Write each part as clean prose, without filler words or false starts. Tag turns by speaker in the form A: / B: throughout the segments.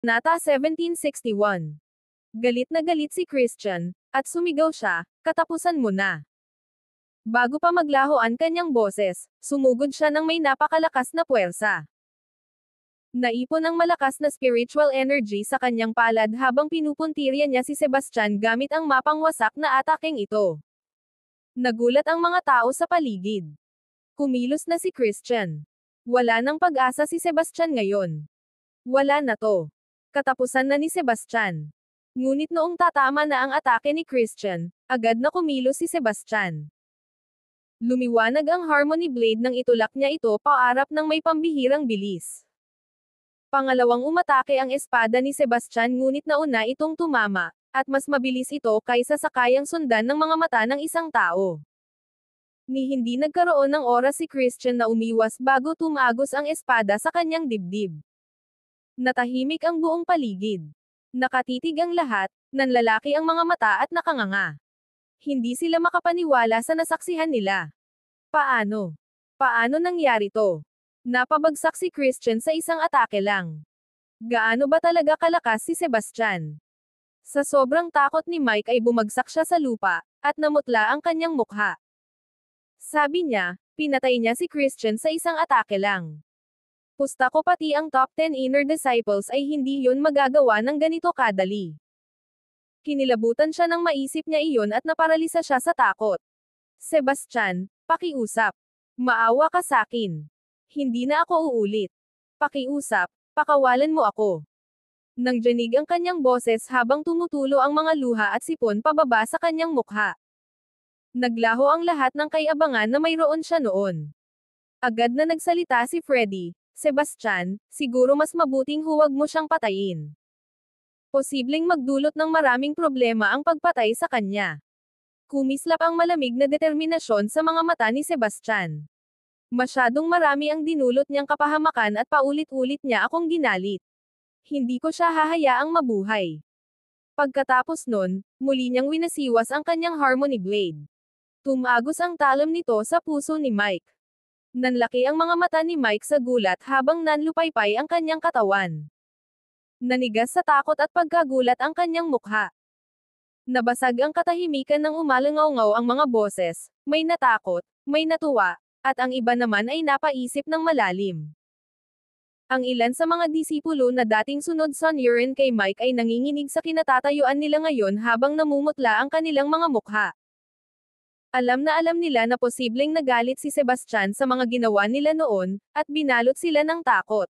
A: Nata 1761. Galit na galit si Christian, at sumigaw siya, "Katapusan mo na." Bago pa maglaho ang kanyang boses, sumugod siya ng may napakalakas na puwersa. Naipon ang malakas na spiritual energy sa kanyang palad habang pinupuntirya niya si Sebastian gamit ang mapangwasak na atakeng ito. Nagulat ang mga tao sa paligid. Kumilos na si Christian. Wala nang pag-asa si Sebastian ngayon. Wala na to. Katapusan na ni Sebastian. Ngunit noong tatama na ang atake ni Christian, agad na kumilos si Sebastian. Lumiwanag ang Harmony Blade nang itulak niya ito paarap ng may pambihirang bilis. Pangalawang umatake ang espada ni Sebastian ngunit nauna itong tumama, at mas mabilis ito kaysa sa kayang sundan ng mga mata ng isang tao. Hindi nagkaroon ng oras si Christian na umiwas bago tumagos ang espada sa kanyang dibdib. Natahimik ang buong paligid. Nakatitig ang lahat, nanlalaki ang mga mata at nakanganga. Hindi sila makapaniwala sa nasaksihan nila. Paano? Paano nangyari to? Napabagsak si Christian sa isang atake lang. Gaano ba talaga kalakas si Sebastian? Sa sobrang takot ni Mike ay bumagsak siya sa lupa, at namutla ang kanyang mukha. Sabi niya, pinatay niya si Christian sa isang atake lang. Pusta ko pati ang top 10 inner disciples ay hindi yun magagawa ng ganito kadali. Kinilabutan siya nang maisip niya iyon at naparalisa siya sa takot. Sebastian, pakiusap. Maawa ka sakin. Hindi na ako uulit. Pakiusap, pakawalan mo ako. Nang dinig ang kanyang boses habang tumutulo ang mga luha at sipon pababa sa kanyang mukha. Naglaho ang lahat ng kay-abangan na mayroon siya noon. Agad na nagsalita si Freddy, "Sebastian, siguro mas mabuting huwag mo siyang patayin. Posibleng magdulot ng maraming problema ang pagpatay sa kanya." Kumislap ang malamig na determinasyon sa mga mata ni Sebastian. Masyadong marami ang dinulot niyang kapahamakan at paulit-ulit niya akong ginalit. Hindi ko siya hahayaang mabuhay. Pagkatapos nun, muli niyang winasiwas ang kanyang Harmony Blade. Tumagos ang talam nito sa puso ni Mike. Nanlaki ang mga mata ni Mike sa gulat habang nanlupaypay ang kanyang katawan. Nanigas sa takot at pagkagulat ang kanyang mukha. Nabasag ang katahimikan ng umalangaw-ngaw ang mga boses, may natakot, may natuwa, at ang iba naman ay napaisip ng malalim. Ang ilan sa mga disipulo na dating sunod sa urine kay Mike ay nanginginig sa kinatatayuan nila ngayon habang namumutla ang kanilang mga mukha. Alam nila na posibleng nagalit si Sebastian sa mga ginawa nila noon, at binalot sila ng takot.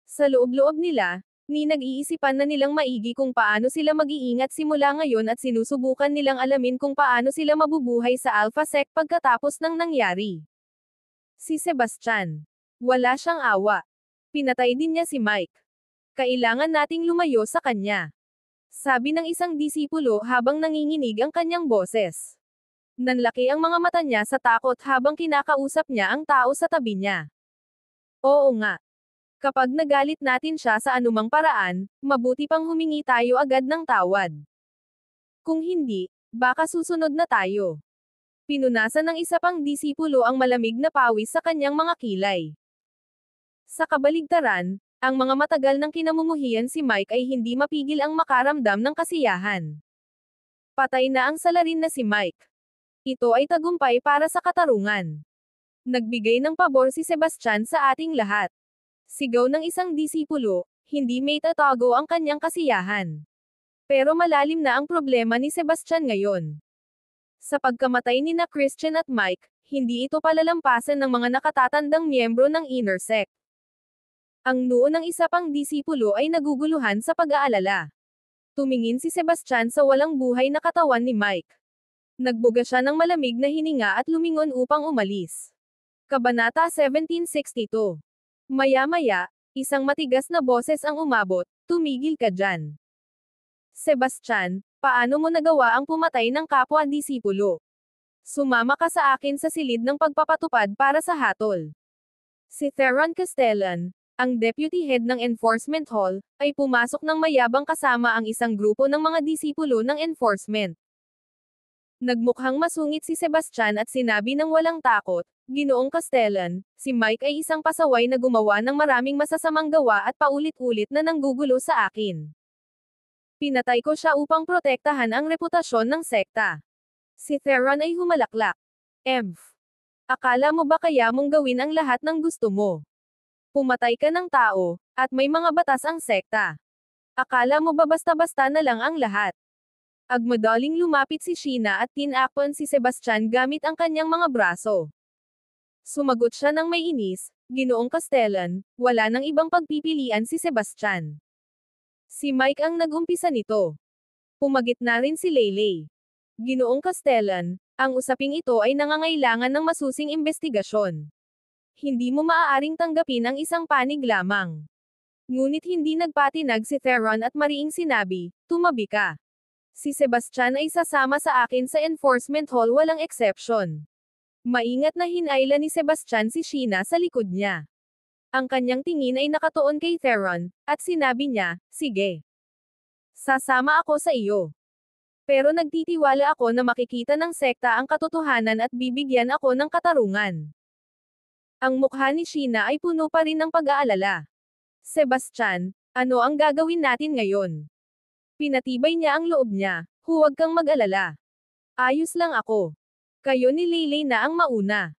A: Sa loob-loob nila, nag-iisipan na nilang maigi kung paano sila mag-iingat simula ngayon at sinusubukan nilang alamin kung paano sila mabubuhay sa Alpha Sect pagkatapos ng nangyari. Si Sebastian. Wala siyang awa. Pinatay din niya si Mike. Kailangan nating lumayo sa kanya. Sabi ng isang disipulo habang nanginginig ang kanyang boses. Nanlaki ang mga mata niya sa takot habang kinakausap niya ang tao sa tabi niya. Oo nga. Kapag nagalit natin siya sa anumang paraan, mabuti pang humingi tayo agad ng tawad. Kung hindi, baka susunod na tayo. Pinunasan ng isa pang disipulo ang malamig na pawis sa kanyang mga kilay. Sa kabaligtaran, ang mga matagal ng kinamumuhian si Mike ay hindi mapigil ang makaramdam ng kasiyahan. Patay na ang salarin na si Mike. Ito ay tagumpay para sa katarungan. Nagbigay ng pabor si Sebastian sa ating lahat. Sigaw ng isang disipulo, hindi may tatago ang kanyang kasiyahan. Pero malalim na ang problema ni Sebastian ngayon. Sa pagkamatay ni na Christian at Mike, hindi ito palalampasan ng mga nakatatandang miyembro ng inner sect. Ang noo ng isa pang disipulo ay naguguluhan sa pag-aalala. Tumingin si Sebastian sa walang buhay na katawan ni Mike. Nagbuga siya ng malamig na hininga at lumingon upang umalis. Kabanata 1762. Maya-maya, isang matigas na boses ang umabot, "Tumigil ka dyan. Sebastian, paano mo nagawa ang pumatay ng kapwa-disipulo? Sumama ka sa akin sa silid ng pagpapatupad para sa hatol." Si Theron Castellan, ang deputy head ng Enforcement Hall, ay pumasok ng mayabang kasama ang isang grupo ng mga disipulo ng enforcement. Nagmukhang masungit si Sebastian at sinabi ng walang takot, Ginoong Castellan, si Mike ay isang pasaway na gumawa ng maraming masasamang gawa at paulit-ulit na nanggugulo sa akin. Pinatay ko siya upang protektahan ang reputasyon ng sekta. Si Theron ay humalaklak. Akala mo ba kaya mong gawin ang lahat ng gusto mo? Pumatay ka ng tao, at may mga batas ang sekta. Akala mo ba basta-basta na lang ang lahat? Agmadaling lumapit si Sheena at tinakpan si Sebastian gamit ang kanyang mga braso. Sumagot siya ng may inis, Ginoong Castellan, wala nang ibang pagpipilian si Sebastian. Si Mike ang nag-umpisa nito. Pumagit na rin si Leylay. Ginoong Castellan, ang usaping ito ay nangangailangan ng masusing investigasyon. Hindi mo maaaring tanggapin ang isang panig lamang. Ngunit hindi nagpatinag si Theron at mariing sinabi, tumabi ka. Si Sebastian ay sasama sa akin sa enforcement hall walang exception. Maingat na hinayla ni Sebastian si Sheena sa likod niya. Ang kanyang tingin ay nakatuon kay Theron, at sinabi niya, sige. Sasama ako sa iyo. Pero nagtitiwala ako na makikita ng sekta ang katotohanan at bibigyan ako ng katarungan. Ang mukha ni Sheena ay puno pa rin ng pag-aalala. Sebastian, ano ang gagawin natin ngayon? Pinatibay niya ang loob niya, huwag kang mag-alala. Ayos lang ako. Kayo ni Leylay na ang mauna.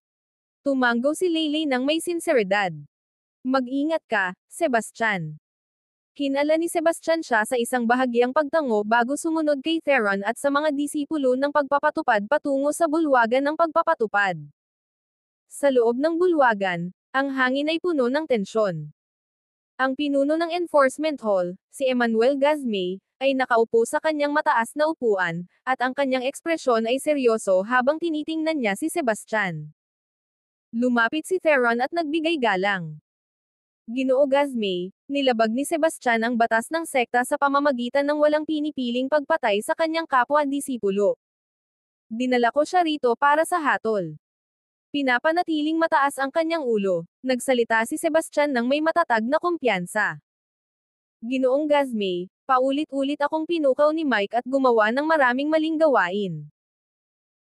A: Tumanggo si Leylay ng may sinseridad. Mag-ingat ka, Sebastian. Kinala ni Sebastian siya sa isang bahagyang pagtango bago sumunod kay Theron at sa mga disipulo ng pagpapatupad patungo sa bulwagan ng pagpapatupad. Sa loob ng bulwagan, ang hangin ay puno ng tensyon. Ang pinuno ng enforcement hall, si Emmanuel Gazmay, ay nakaupo sa kanyang mataas na upuan, at ang kanyang ekspresyon ay seryoso habang tinitingnan niya si Sebastian. Lumapit si Theron at nagbigay galang. Ginoo Gazmay, nilabag ni Sebastian ang batas ng sekta sa pamamagitan ng walang pinipiling pagpatay sa kanyang kapwa-disipulo. Dinala ko siya rito para sa hatol. Pinapanatiling mataas ang kanyang ulo, nagsalita si Sebastian ng may matatag na kumpiyansa. Ginoong Gazmay, paulit-ulit akong pinukaw ni Mike at gumawa ng maraming maling gawain.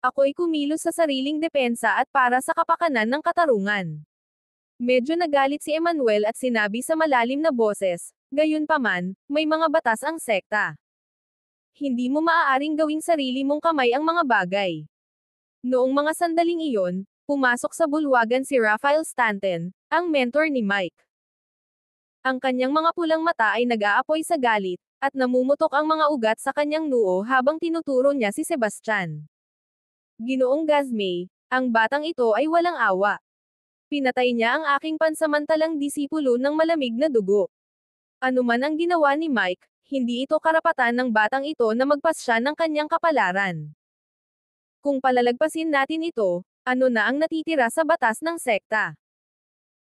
A: Ako'y kumilos sa sariling depensa at para sa kapakanan ng katarungan. Medyo nagalit si Emmanuel at sinabi sa malalim na boses, gayunpaman, may mga batas ang sekta. Hindi mo maaaring gawing sarili mong kamay ang mga bagay. Noong mga sandaling iyon, pumasok sa bulwagan si Raphael Stanton, ang mentor ni Mike. Ang kanyang mga pulang mata ay nag-aapoy sa galit, at namumutok ang mga ugat sa kanyang noo habang tinuturo niya si Sebastian. Ginoong Gazmay, ang batang ito ay walang awa. Pinatay niya ang aking pansamantalang disipulo ng malamig na dugo. Ano man ang ginawa ni Mike, hindi ito karapatan ng batang ito na magpasya ng kanyang kapalaran. Kung palalagpasin natin ito, ano na ang natitira sa batas ng sekta?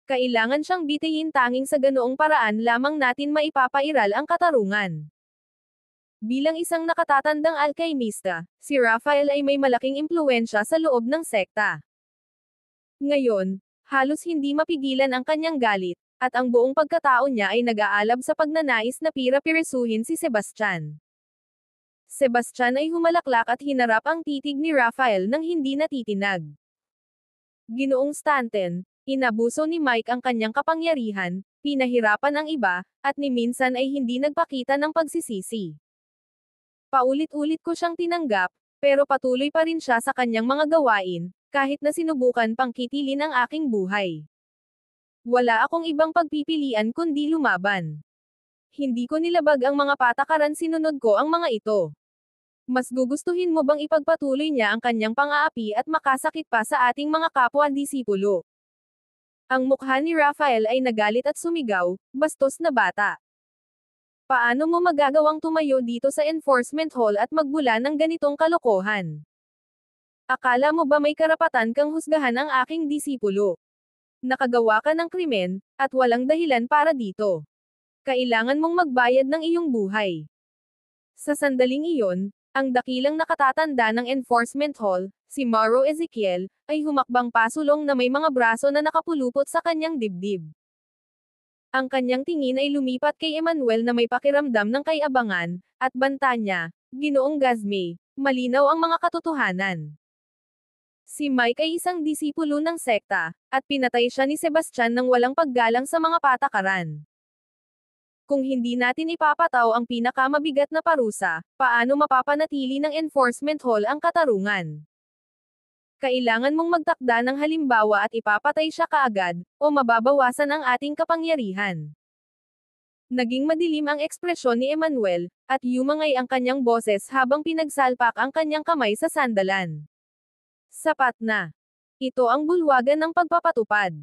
A: Kailangan siyang bitayin tanging sa ganoong paraan lamang natin maipapairal ang katarungan. Bilang isang nakatatandang alkaymista, si Raphael ay may malaking impluwensya sa loob ng sekta. Ngayon, halos hindi mapigilan ang kanyang galit, at ang buong pagkatao niya ay nag-aalab sa pagnanais na pira-pirisuhin si Sebastian. Sebastian ay humalaklak at hinarap ang titig ni Raphael nang hindi natitinag. Ginoong Stanton, inabuso ni Mike ang kanyang kapangyarihan, pinahirapan ang iba, at ni minsan ay hindi nagpakita ng pagsisisi. Paulit-ulit ko siyang tinanggap, pero patuloy pa rin siya sa kanyang mga gawain, kahit na sinubukan pang kitilin ang aking buhay. Wala akong ibang pagpipilian kundi lumaban. Hindi ko nilabag ang mga patakaran, sinunod ko ang mga ito. Mas gugustuhin mo bang ipagpatuloy niya ang kanyang pang-aapi at makasakit pa sa ating mga kapwa-disipulo? Ang mukha ni Raphael ay nagalit at sumigaw, bastos na bata. Paano mo magagawang tumayo dito sa enforcement hall at magbula ng ganitong kalokohan? Akala mo ba may karapatan kang husgahan ang aking disipulo? Nakagawa ka ng krimen, at walang dahilan para dito. Kailangan mong magbayad ng iyong buhay. Sa sandaling iyon, ang dakilang nakatatanda ng enforcement hall, si Mauro Ezekiel, ay humakbang pasulong na may mga braso na nakapulupot sa kanyang dibdib. Ang kanyang tingin ay lumipat kay Emmanuel na may pakiramdam ng kay-abangan, at banta niya, Ginoong Gazmay, malinaw ang mga katotohanan. Si Mike ay isang disipulo ng sekta, at pinatay siya ni Sebastian nang walang paggalang sa mga patakaran. Kung hindi natin ipapataw ang pinakamabigat na parusa, paano mapapanatili ng enforcement hall ang katarungan? Kailangan mong magtakda ng halimbawa at ipapatay siya kaagad, o mababawasan ang ating kapangyarihan. Naging madilim ang ekspresyon ni Emmanuel, at yumangay ang kanyang boses habang pinagsalpak ang kanyang kamay sa sandalan. Sapat na. Ito ang bulwagan ng pagpapatupad.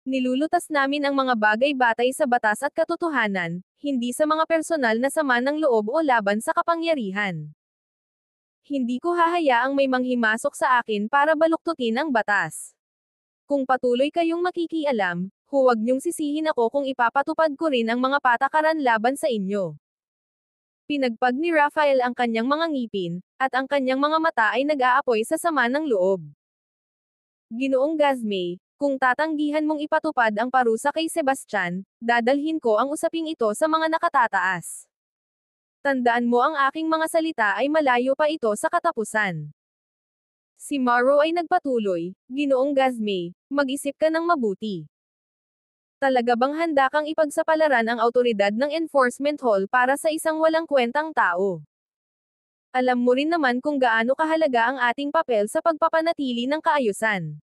A: Nilulutas namin ang mga bagay batay sa batas at katotohanan, hindi sa mga personal na sama ng loob o laban sa kapangyarihan. Hindi ko hahayaang may manghimasok sa akin para baluktutin ang batas. Kung patuloy kayong makikialam, huwag niyong sisihin ako kung ipapatupad ko rin ang mga patakaran laban sa inyo. Pinagpag ni Raphael ang kanyang mga ngipin, at ang kanyang mga mata ay nag-aapoy sa sama ng loob. Ginoong Gazme, kung tatanggihan mong ipatupad ang parusa kay Sebastian, dadalhin ko ang usaping ito sa mga nakatataas. Tandaan mo ang aking mga salita ay malayo pa ito sa katapusan. Si Morrow ay nagpatuloy, Ginoong Gazme, mag-isip ka ng mabuti. Talaga bang handa kang ipagsapalaran ang autoridad ng enforcement hall para sa isang walang kwentang tao? Alam mo rin naman kung gaano kahalaga ang ating papel sa pagpapanatili ng kaayusan.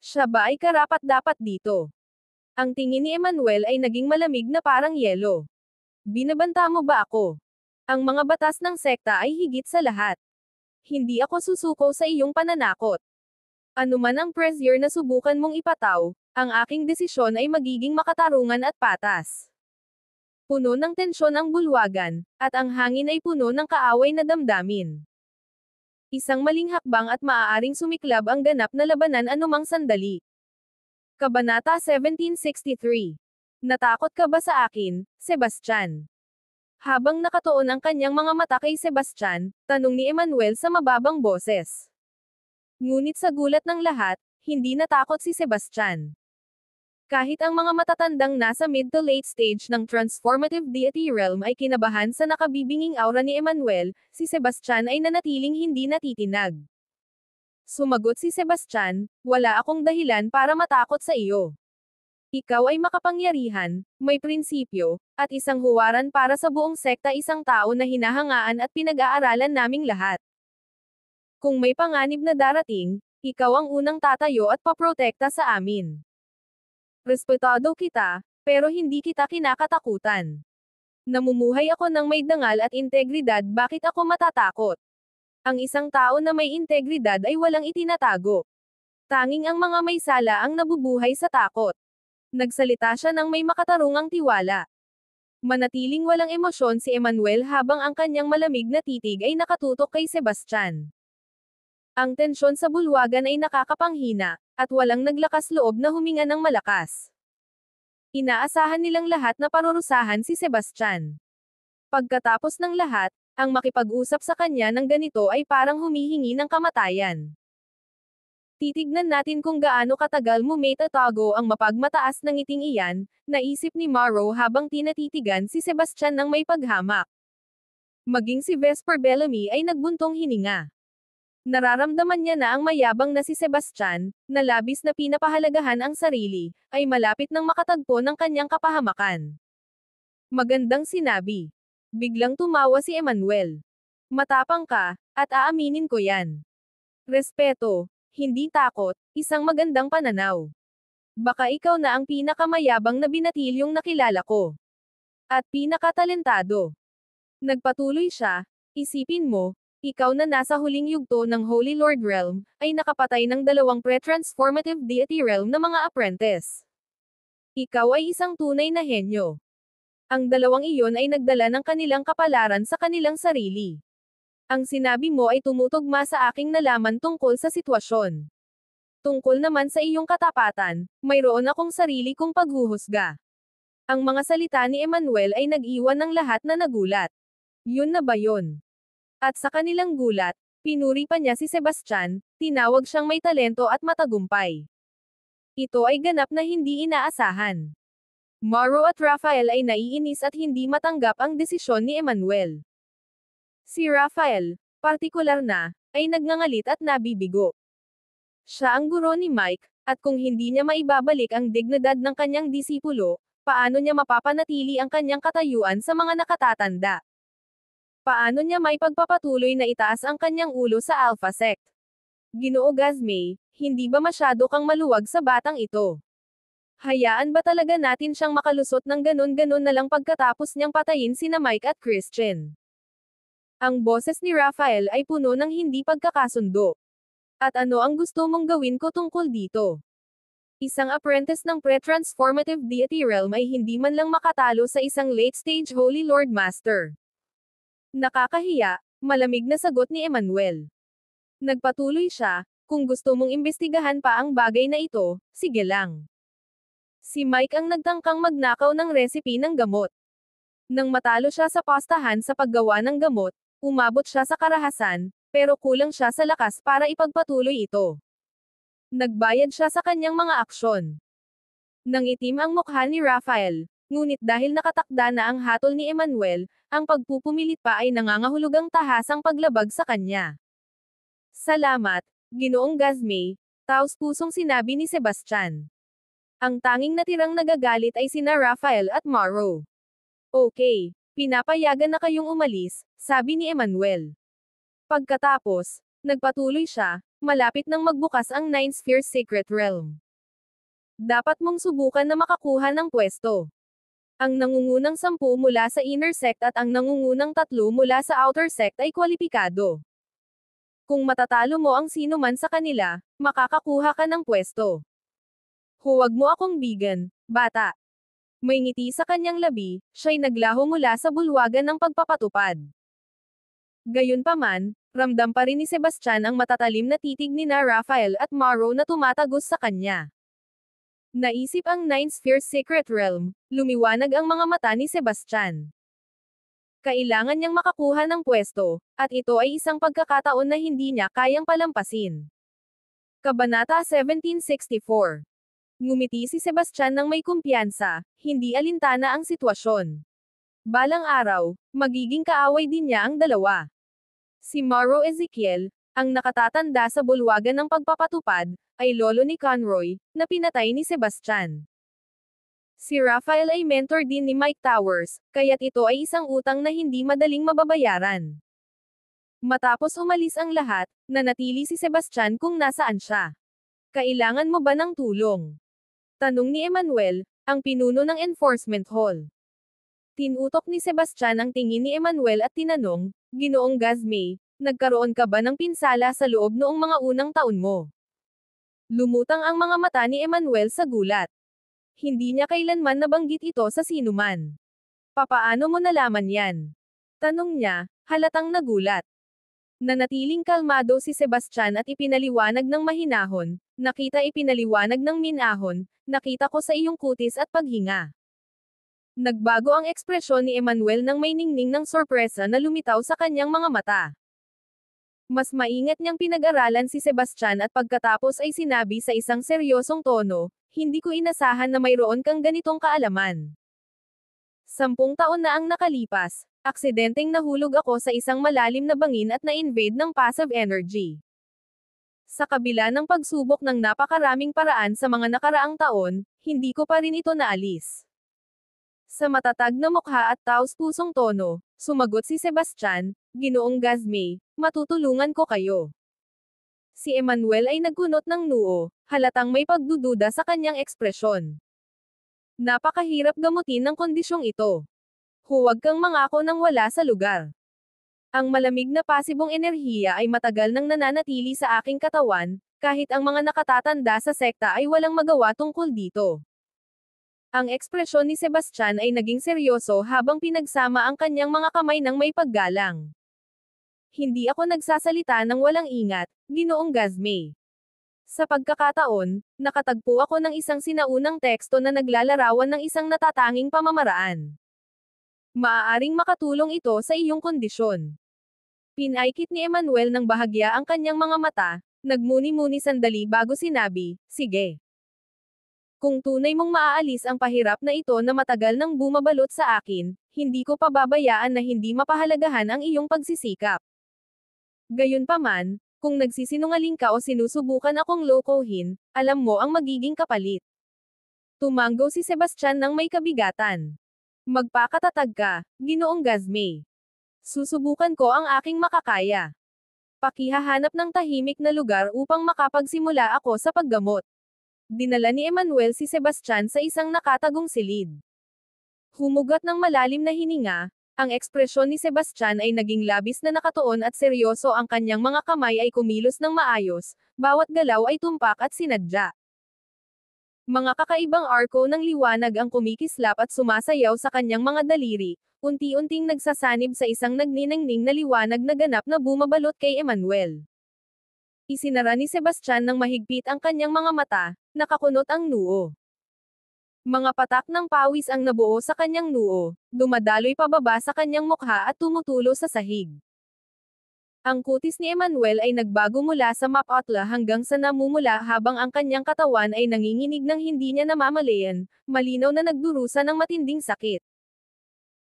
A: Siya ba ay karapat-dapat dito? Ang tingin ni Emmanuel ay naging malamig na parang yelo. Binabanta mo ba ako? Ang mga batas ng sekta ay higit sa lahat. Hindi ako susuko sa iyong pananakot. Ano man ang pressure na subukan mong ipataw, ang aking desisyon ay magiging makatarungan at patas. Puno ng tensyon ang bulwagan, at ang hangin ay puno ng kaaway na damdamin. Isang maling hakbang at maaaring sumiklab ang ganap na labanan anumang sandali. Kabanata 1763. Natakot ka ba sa akin, Sebastian? Habang nakatuon ang kanyang mga mata kay Sebastian, tanong ni Emmanuel sa mababang boses. Ngunit sa gulat ng lahat, hindi natakot si Sebastian. Kahit ang mga matatandang nasa mid to late stage ng transformative deity realm ay kinabahan sa nakabibinging aura ni Emmanuel, si Sebastian ay nanatiling hindi natitinag. Sumagot si Sebastian, wala akong dahilan para matakot sa iyo. Ikaw ay makapangyarihan, may prinsipyo, at isang huwaran para sa buong sekta, isang tao na hinahangaan at pinag-aaralan naming lahat. Kung may panganib na darating, ikaw ang unang tatayo at paprotekta sa amin. Respetado kita, pero hindi kita kinakatakutan. Namumuhay ako ng may dangal at integridad, bakit ako matatakot? Ang isang tao na may integridad ay walang itinatago. Tanging ang mga may sala ang nabubuhay sa takot. Nagsalita siya ng may makatarungang tiwala. Manatiling walang emosyon si Emmanuel habang ang kanyang malamig na titig ay nakatutok kay Sebastian. Ang tensyon sa bulwagan ay nakakapanghina, at walang naglakas loob na huminga ng malakas. Inaasahan nilang lahat na parurusahan si Sebastian. Pagkatapos ng lahat, ang makipag-usap sa kanya ng ganito ay parang humihingi ng kamatayan. Titignan natin kung gaano katagal mo may tatago ang mapagmataas ng ngiting iyan, naisip ni Morrow habang tinatitigan si Sebastian ng may paghamak. Maging si Vesper Bellamy ay nagbuntong hininga. Nararamdaman niya na ang mayabang na si Sebastian, na labis na pinapahalagahan ang sarili, ay malapit nang makatagpo ng kanyang kapahamakan. Magandang sinabi. Biglang tumawa si Emmanuel. Matapang ka, at aaminin ko yan. Respeto, hindi takot, isang magandang pananaw. Baka ikaw na ang pinakamayabang na binatilyong nakilala ko. At pinakatalentado. Nagpatuloy siya, isipin mo, ikaw na nasa huling yugto ng Holy Lord Realm, ay nakapatay ng 2 pre-transformative deity realm na mga apprentice. Ikaw ay isang tunay na henyo. Ang 2 iyon ay nagdala ng kanilang kapalaran sa kanilang sarili. Ang sinabi mo ay tumutugma sa aking nalaman tungkol sa sitwasyon. Tungkol naman sa iyong katapatan, mayroon akong sarili kong paghuhusga. Ang mga salita ni Emmanuel ay nag-iwan ng lahat na nagulat. Yun na ba yun? At sa kanilang gulat, pinuri pa niya si Sebastian, tinawag siyang may talento at matagumpay. Ito ay ganap na hindi inaasahan. Morrow at Raphael ay naiinis at hindi matanggap ang desisyon ni Emmanuel. Si Raphael, partikular na, ay nagngangalit at nabibigo. Siya ang guro ni Mike, at kung hindi niya maibabalik ang dignidad ng kanyang disipulo, paano niya mapapanatili ang kanyang katayuan sa mga nakatatanda? Paano niya may pagpapatuloy na itaas ang kanyang ulo sa Alpha Sect? Ginoo Gazmay, hindi ba masyado kang maluwag sa batang ito? Hayaan ba talaga natin siyang makalusot ng ganun-ganun na lang pagkatapos niyang patayin sina Mike at Christian? Ang boses ni Raphael ay puno ng hindi pagkakasundo. At ano ang gusto mong gawin ko tungkol dito? Isang apprentice ng pre-transformative deity realm ay hindi man lang makatalo sa isang late-stage Holy Lord Master. Nakakahiya, malamig na sagot ni Emmanuel. Nagpatuloy siya, kung gusto mong imbestigahan pa ang bagay na ito, sige lang. Si Mike ang nagtangkang magnakaw ng recipe ng gamot. Nang matalo siya sa pastahan sa paggawa ng gamot, umabot siya sa karahasan, pero kulang siya sa lakas para ipagpatuloy ito. Nagbayad siya sa kanyang mga aksyon. Nang itim ang mukha ni Raphael, ngunit dahil nakatakda na ang hatol ni Emmanuel, ang pagpupumilit pa ay nangangahulugang tahasang paglabag sa kanya. Salamat, Ginoong Gazmay, taos-pusong sinabi ni Sebastian. Ang tanging natirang nagagalit ay sina Raphael at Morrow. Okay, pinapayagan na kayong umalis, sabi ni Emmanuel. Pagkatapos, nagpatuloy siya, malapit nang magbukas ang Nine Sphere Secret Realm. Dapat mong subukan na makakuha ng pwesto. Ang nangungunang 10 mula sa inner sect at ang nangungunang 3 mula sa outer sect ay kwalipikado. Kung matatalo mo ang sino man sa kanila, makakakuha ka ng pwesto. Huwag mo akong bigan, bata. May ngiti sa kanyang labi, siya'y naglaho mula sa bulwagan ng pagpapatupad. Gayunpaman, ramdam pa rin ni Sebastian ang matatalim na titig ni na Raphael at Morrow na tumatagos sa kanya. Naisip ang Nine Sphere Secret Realm, lumiwanag ang mga mata ni Sebastian. Kailangan niyang makakuha ng pwesto, at ito ay isang pagkakataon na hindi niya kayang palampasin. Kabanata 1764. Ngumiti si Sebastian ng may kumpiyansa, hindi alintana ang sitwasyon. Balang araw, magiging kaaway din niya ang dalawa. Si Morrow Ezekiel, ang nakatatanda sa bulwagan ng pagpapatupad, ay lolo ni Conroy, na pinatay ni Sebastian. Si Raphael ay mentor din ni Mike Towers, kaya't ito ay isang utang na hindi madaling mababayaran. Matapos umalis ang lahat, nanatili si Sebastian kung nasaan siya. Kailangan mo ba ng tulong? Tanong ni Emmanuel, ang pinuno ng enforcement hall. Tinutok ni Sebastian ang tingin ni Emmanuel at tinanong, Ginoong Gazmay, nagkaroon ka ba ng pinsala sa loob noong mga unang taon mo? Lumutang ang mga mata ni Emmanuel sa gulat. Hindi niya kailanman nabanggit ito sa sinuman. Papaano mo nalaman yan? Tanong niya, halatang nagulat. Nanatiling kalmado si Sebastian at ipinaliwanag ng mahinahon, nakita ipinaliwanag ng minahon, nakita ko sa iyong kutis at paghinga. Nagbago ang ekspresyon ni Emmanuel nang may ningning ng sorpresa na lumitaw sa kanyang mga mata. Mas maingat niyang pinag-aralan si Sebastian at pagkatapos ay sinabi sa isang seryosong tono, hindi ko inasahan na mayroon kang ganitong kaalaman. 10 taon na ang nakalipas, aksidenteng nahulog ako sa isang malalim na bangin at na-invade ng passive energy. Sa kabila ng pagsubok ng napakaraming paraan sa mga nakaraang taon, hindi ko pa rin ito naalis. Sa matatag na mukha at taos-pusong tono, sumagot si Sebastian, Ginoong Gazmay, matutulungan ko kayo. Si Emmanuel ay nagkunot ng noo, halatang may pagdududa sa kanyang ekspresyon. Napakahirap gamutin ng kondisyong ito. Huwag kang mangako nang wala sa lugar. Ang malamig na pasibong enerhiya ay matagal nang nananatili sa aking katawan, kahit ang mga nakatatanda sa sekta ay walang magawa tungkol dito. Ang ekspresyon ni Sebastian ay naging seryoso habang pinagsama ang kanyang mga kamay ng may paggalang. Hindi ako nagsasalita ng walang ingat, Ginoong Gazmay. Sa pagkakataon, nakatagpo ako ng isang sinaunang teksto na naglalarawan ng isang natatanging pamamaraan. Maaaring makatulong ito sa iyong kondisyon. Pinaikit ni Emmanuel ng bahagya ang kanyang mga mata, nagmuni-muni sandali bago sinabi, sige. Kung tunay mong maaalis ang pahirap na ito na matagal nang bumabalot sa akin, hindi ko pababayaan na hindi mapahalagahan ang iyong pagsisikap. Gayunpaman, kung nagsisinungaling ka o sinusubukan akong lokohin, alam mo ang magiging kapalit. Tumanggo si Sebastian ng may kabigatan. Magpakatatag ka, Ginoong Gazme. Susubukan ko ang aking makakaya. Pakihahanap ng tahimik na lugar upang makapagsimula ako sa paggamot. Dinala ni Emmanuel si Sebastian sa isang nakatagong silid. Humugat ng malalim na hininga, ang ekspresyon ni Sebastian ay naging labis na nakatuon at seryoso, ang kanyang mga kamay ay kumilos ng maayos, bawat galaw ay tumpak at sinadya. Mga kakaibang arko ng liwanag ang kumikislap at sumasayaw sa kanyang mga daliri, unti-unting nagsasanib sa isang nagniningning na liwanag na ganap na bumabalot kay Emmanuel. Isinara ni Sebastian ng mahigpit ang kanyang mga mata, nakakunot ang noo. Mga patak ng pawis ang nabuo sa kanyang noo, dumadaloy pababa sa kanyang mukha at tumutulo sa sahig. Ang kutis ni Emmanuel ay nagbago mula sa mapatla hanggang sa namumula habang ang kanyang katawan ay nanginginig ng hindi niya namamalayan, malinaw na nagdurusa ng matinding sakit.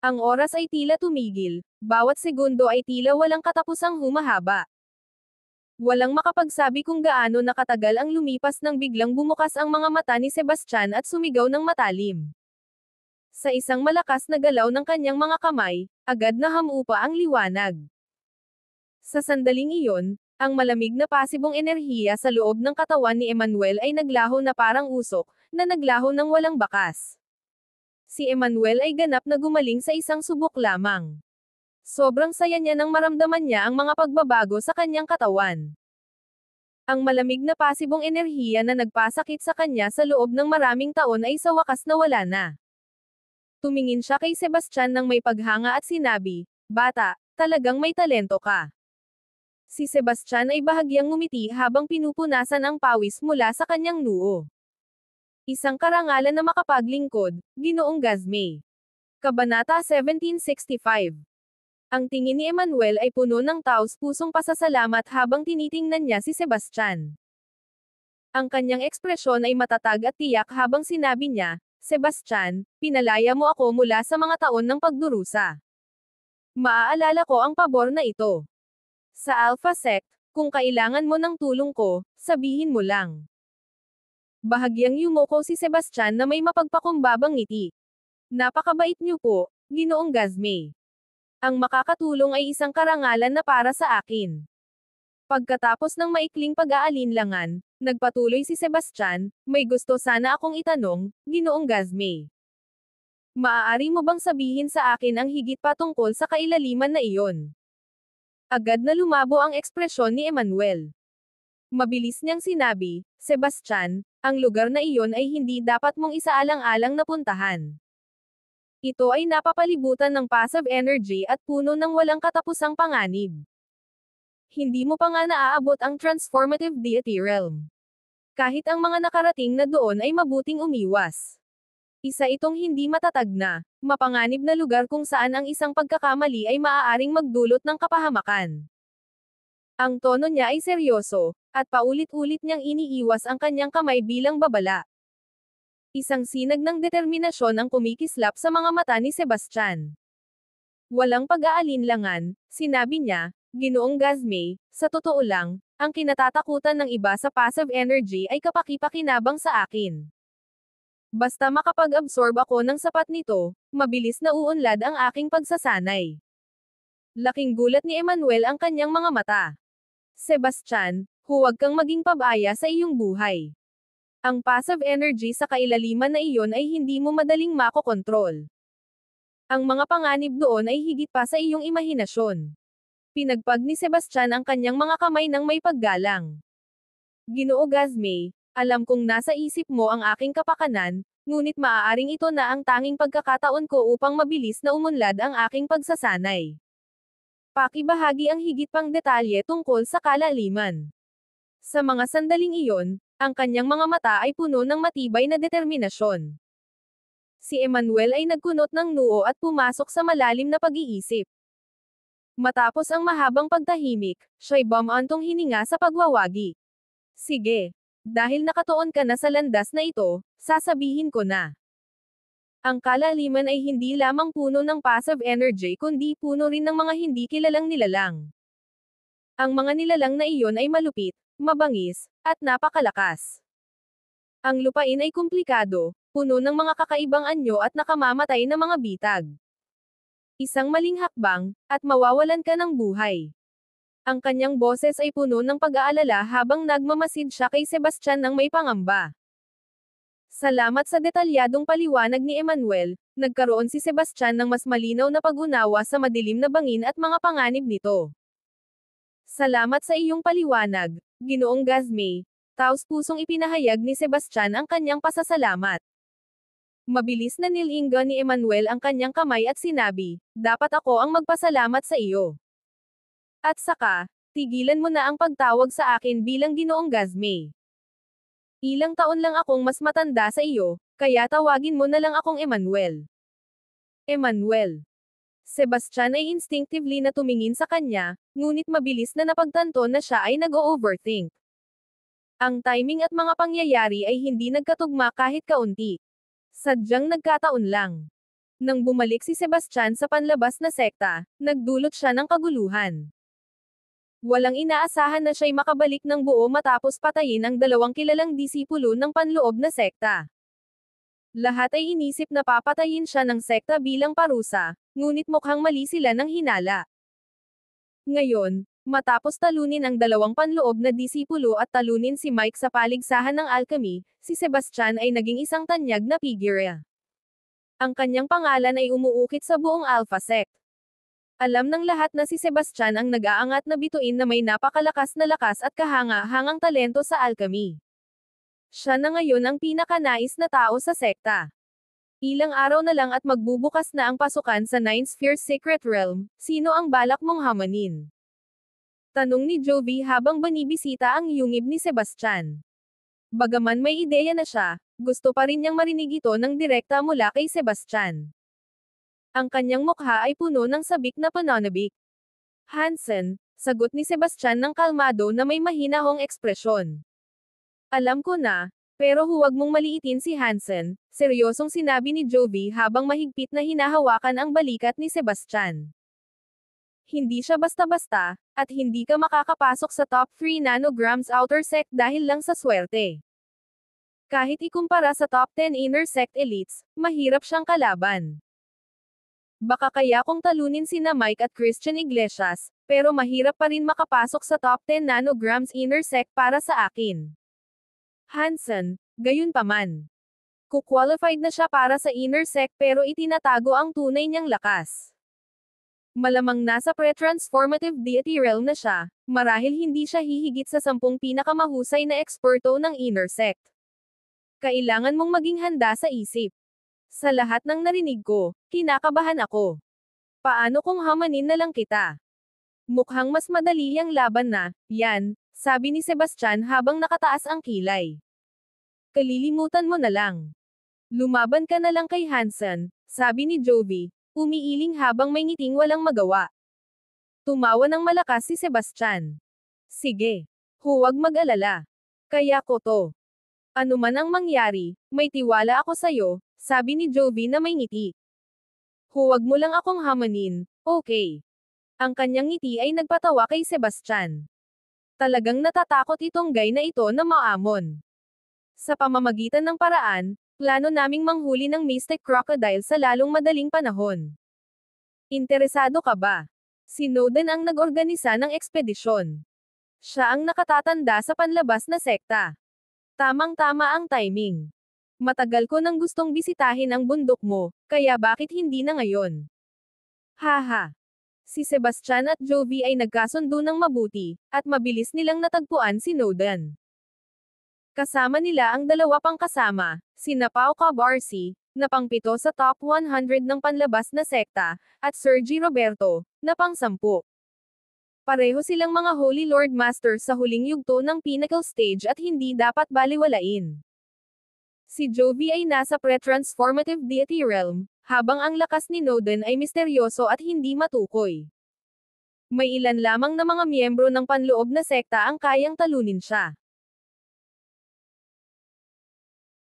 A: Ang oras ay tila tumigil, bawat segundo ay tila walang katapusang humahaba. Walang makapagsabi kung gaano nakatagal ang lumipas nang biglang bumukas ang mga mata ni Sebastian at sumigaw ng matalim. Sa isang malakas na galaw ng kanyang mga kamay, agad na hamupa ang liwanag. Sa sandaling iyon, ang malamig na pasibong enerhiya sa loob ng katawan ni Emmanuel ay naglaho na parang usok, na naglaho ng walang bakas. Si Emmanuel ay ganap na gumaling sa isang subok lamang. Sobrang saya niya nang maramdaman niya ang mga pagbabago sa kanyang katawan. Ang malamig na pasibong enerhiya na nagpasakit sa kanya sa loob ng maraming taon ay sa wakas nawala na. Tumingin siya kay Sebastian ng may paghanga at sinabi, "Bata, talagang may talento ka." Si Sebastian ay bahagyang ngumiti habang pinupunasan ang pawis mula sa kanyang noo. Isang karangalan na makapaglingkod, Ginoong Gazme. Kabanata 1765. Ang tingin ni Emmanuel ay puno ng taos-pusong pasasalamat habang tinitingnan niya si Sebastian. Ang kanyang ekspresyon ay matatag at tiyak habang sinabi niya, "Sebastian, pinalaya mo ako mula sa mga taon ng pagdurusa. Maaalala ko ang pabor na ito. Sa Alpha Sect, kung kailangan mo ng tulong ko, sabihin mo lang." Bahagyang yumoko si Sebastian na may mapagpakumbabang ngiti. "Napakabait niyo po, Ginoong Gazme. Ang makakatulong ay isang karangalan na para sa akin." Pagkatapos ng maikling pag-aalinlangan, nagpatuloy si Sebastian, "May gusto sana akong itanong, Ginoong Gazme. Maaari mo bang sabihin sa akin ang higit pa tungkol sa kailaliman na iyon?" Agad na lumabo ang ekspresyon ni Emmanuel. Mabilis niyang sinabi, "Sebastian, ang lugar na iyon ay hindi dapat mong isaalang-alang na puntahan. Ito ay napapalibutan ng passive energy at puno ng walang katapusang panganib. Hindi mo pa nga naaabot ang transformative deity realm. Kahit ang mga nakarating na doon ay mabuting umiwas. Isa itong hindi matatag na, mapanganib na lugar kung saan ang isang pagkakamali ay maaaring magdulot ng kapahamakan." Ang tono niya ay seryoso, at paulit-ulit niyang iniiwas ang kanyang kamay bilang babala. Isang sinag ng determinasyon ang kumikislap sa mga mata ni Sebastian. Walang pag-aalinlangan, sinabi niya, "Ginoong Gazme, sa totoo lang, ang kinatatakutan ng iba sa passive energy ay kapaki-pakinabang sa akin. Basta makapag-absorb ako ng sapat nito, mabilis na uunlad ang aking pagsasanay." Laking gulat ni Emmanuel ang kanyang mga mata. "Sebastian, huwag kang maging pabaya sa iyong buhay. Ang passive energy sa kailaliman na iyon ay hindi mo madaling makokontrol. Ang mga panganib doon ay higit pa sa iyong imahinasyon." Pinagpag ni Sebastian ang kanyang mga kamay ng may paggalang. "Ginoo Gazme, alam kong nasa isip mo ang aking kapakanan, ngunit maaaring ito na ang tanging pagkakataon ko upang mabilis na umunlad ang aking pagsasanay. Pakibahagi ang higit pang detalye tungkol sa kalaliman." Sa mga sandaling iyon, ang kanyang mga mata ay puno ng matibay na determinasyon. Si Emmanuel ay nagkunot ng noo at pumasok sa malalim na pag-iisip. Matapos ang mahabang pagtahimik, siya'y bumantong hininga sa pagwawagi. "Sige. Dahil nakatuon ka na sa landas na ito, sasabihin ko na. Ang kalaliman ay hindi lamang puno ng passive energy kundi puno rin ng mga hindi kilalang nilalang. Ang mga nilalang na iyon ay malupit, mabangis, at napakalakas. Ang lupain ay komplikado, puno ng mga kakaibang anyo at nakamamatay na mga bitag. Isang maling hakbang, at mawawalan ka ng buhay. Ang kanyang boses ay puno ng pag-aalala habang nagmamasid siya kay Sebastian ng may pangamba. Salamat sa detalyadong paliwanag ni Emmanuel, nagkaroon si Sebastian ng mas malinaw na pag-unawa sa madilim na bangin at mga panganib nito. Salamat sa iyong paliwanag, Ginoong Gazme. Taos-pusong ipinahayag ni Sebastian ang kanyang pasasalamat. Mabilis na nilingga ni Emmanuel ang kanyang kamay at sinabi, dapat ako ang magpasalamat sa iyo. At saka, tigilan mo na ang pagtawag sa akin bilang Ginoong Gazme. Ilang taon lang akong mas matanda sa iyo, kaya tawagin mo na lang akong Emmanuel. Emmanuel. Sebastian ay instinctively na tumingin sa kanya, ngunit mabilis na napagtanto na siya ay nag-o-overthink. Ang timing at mga pangyayari ay hindi nagkatugma kahit kaunti. Sadyang nagkataon lang. Nang bumalik si Sebastian sa panlabas na sekta, nagdulot siya ng kaguluhan. Walang inaasahan na siya'y makabalik ng buo matapos patayin ang dalawang kilalang disipulo ng panloob na sekta. Lahat ay inisip na papatayin siya ng sekta bilang parusa, ngunit mukhang mali sila ng hinala. Ngayon, matapos talunin ang dalawang panloob na disipulo at talunin si Mike sa paligsahan ng alchemy, si Sebastian ay naging isang tanyag na figure. Ang kanyang pangalan ay umuukit sa buong Alpha Sect. Alam ng lahat na si Sebastian ang nag-aangat na bituin na may napakalakas na lakas at kahanga-hangang talento sa alchemy. Siya na ngayon ang pinakanais na tao sa sekta. Ilang araw na lang at magbubukas na ang pasukan sa Nine Spheres Secret Realm, sino ang balak mong hamanin? Tanong ni Jovi habang banibisita ang yungib ni Sebastian. Bagaman may ideya na siya, gusto pa rin niyang marinig ito ng direkta mula kay Sebastian. Ang kanyang mukha ay puno ng sabik na pananabik. Hansen, sagot ni Sebastian ng kalmado na may mahinahong ekspresyon. Alam ko na, pero huwag mong maliitin si Hansen, seryosong sinabi ni Jovi habang mahigpit na hinahawakan ang balikat ni Sebastian. Hindi siya basta-basta, at hindi ka makakapasok sa top 3 nanograms outer sect dahil lang sa swerte. Kahit ikumpara sa top 10 inner sect elites, mahirap siyang kalaban. Baka kaya kong talunin sina Mike at Christian Iglesias, pero mahirap pa rin makapasok sa top 10 nanograms inner sect para sa akin. Hansen, gayunpaman. Kukwalified na siya para sa inner sect pero itinatago ang tunay niyang lakas. Malamang nasa pre-transformative deity realm na siya, marahil hindi siya hihigit sa 10 pinakamahusay na eksperto ng inner sect. Kailangan mong maging handa sa isip. Sa lahat ng narinig ko, kinakabahan ako. Paano kung hamanin na lang kita? Mukhang mas madali ang laban na, yan, sabi ni Sebastian habang nakataas ang kilay. Kalilimutan mo na lang. Lumaban ka na lang kay Hansen, sabi ni Jovi, umiiling habang may ngiting walang magawa. Tumawa ng malakas si Sebastian. Sige. Huwag mag-alala. Kaya ko to. Ano man ang mangyari, may tiwala ako sa'yo, sabi ni Jovi na may ngiti. Huwag mo lang akong hamanin, okay. Ang kanyang ngiti ay nagpatawa kay Sebastian. Talagang natatakot itong guy na ito na maamon. Sa pamamagitan ng paraan, plano naming manghuli ng Mystic Crocodile sa lalong madaling panahon. Interesado ka ba? Si Snowden ang nag-organisa ng ekspedisyon. Siya ang nakatatanda sa panlabas na sekta. Tamang-tama ang timing. Matagal ko nang gustong bisitahin ang bundok mo, kaya bakit hindi na ngayon? Haha. Si Sebastian at Jovi ay nagkasundo ng mabuti, at mabilis nilang natagpuan si Snowden. Kasama nila ang dalawa pang kasama, sina Pau Cabarsi, na pang-7 sa top 100 ng panlabas na sekta, at Sergi Roberto, na pang-10. Pareho silang mga Holy Lord Masters sa huling yugto ng Pinnacle Stage at hindi dapat baliwalain. Si Jovi ay nasa pre-transformative deity realm, habang ang lakas ni Snowden ay misteryoso at hindi matukoy. May ilan lamang na mga miyembro ng panloob na sekta ang kayang talunin siya.